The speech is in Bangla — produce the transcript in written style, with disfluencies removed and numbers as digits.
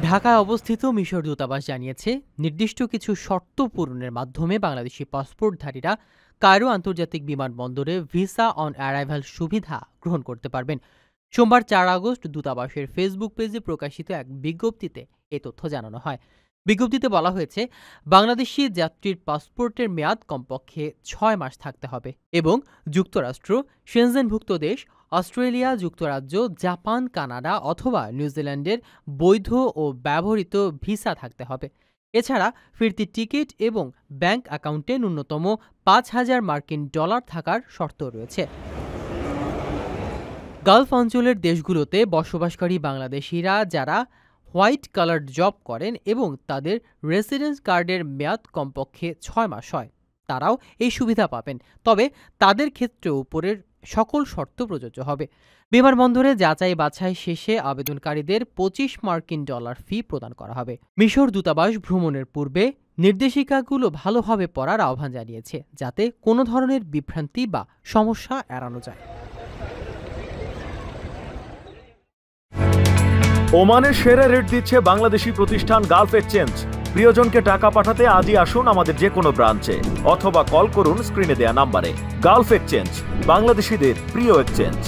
ঢাকায় অবস্থিত মিশর দূতাবাস জানিয়েছে, নির্দিষ্ট কিছু শর্ত পূরণের মাধ্যমে বাংলাদেশি পাসপোর্টধারীরা কায়রো আন্তর্জাতিক বিমানবন্দরে ভিসা অন অ্যারাইভাল সুবিধা গ্রহণ করতে পারবেন। সোমবার ৪ আগস্ট দূতাবাসের ফেসবুক পেজে প্রকাশিত এক বিজ্ঞপ্তিতে এ তথ্য জানানো হয়। বিজ্ঞপ্তিতে বলা হয়েছে, বাংলাদেশি যাত্রীর পাসপোর্টের মেয়াদ কমপক্ষে ৬ মাস থাকতে হবে এবং যুক্তরাষ্ট্র, শেনজেনভুক্ত দেশ, অস্ট্রেলিয়া, যুক্তরাজ্য, জাপান, কানাডা অথবা নিউজিল্যান্ডের বৈধ ও ব্যবহৃত ভিসা থাকতে হবে। এছাড়া ফিরতি টিকিট এবং ব্যাংক অ্যাকাউন্টে ন্যূনতম ৫,০০০ মার্কিন ডলার থাকার শর্ত রয়েছে। গালফ অঞ্চলের দেশগুলোতে বসবাসকারী বাংলাদেশিরা যারা হোয়াইট কালার জব করেন এবং তাদের রেসিডেন্স কার্ডের মেয়াদ কমপক্ষে ৬ মাস হয়, তারাও এই সুবিধা পাবেন। তবে তাদের ক্ষেত্রে উপরের সকল শর্ত প্রযোজ্য হবে। বিমানবন্দরে যাচাই বাছাই শেষে আবেদনকারীদের ২৫ মার্কিন ডলার ফি প্রদান করা হবে। মিশর দূতাবাস ভ্রমণের পূর্বে নির্দেশিকাগুলো ভালোভাবে পড়ার আহ্বান জানিয়েছে, যাতে কোনো ধরনের বিভ্রান্তি বা সমস্যা এড়ানো যায়। ওমানের সেরা রেট দিচ্ছে বাংলাদেশি প্রতিষ্ঠান গালফ এক্সচেঞ্জ। প্রিয়জনকে টাকা পাঠাতে আজই আসুন আমাদের যে কোনো ব্রাঞ্চে অথবা কল করুন স্ক্রিনে দেয়া নাম্বারে। গালফ এক্সচেঞ্জ, বাংলাদেশিদের প্রিয় এক্সচেঞ্জ।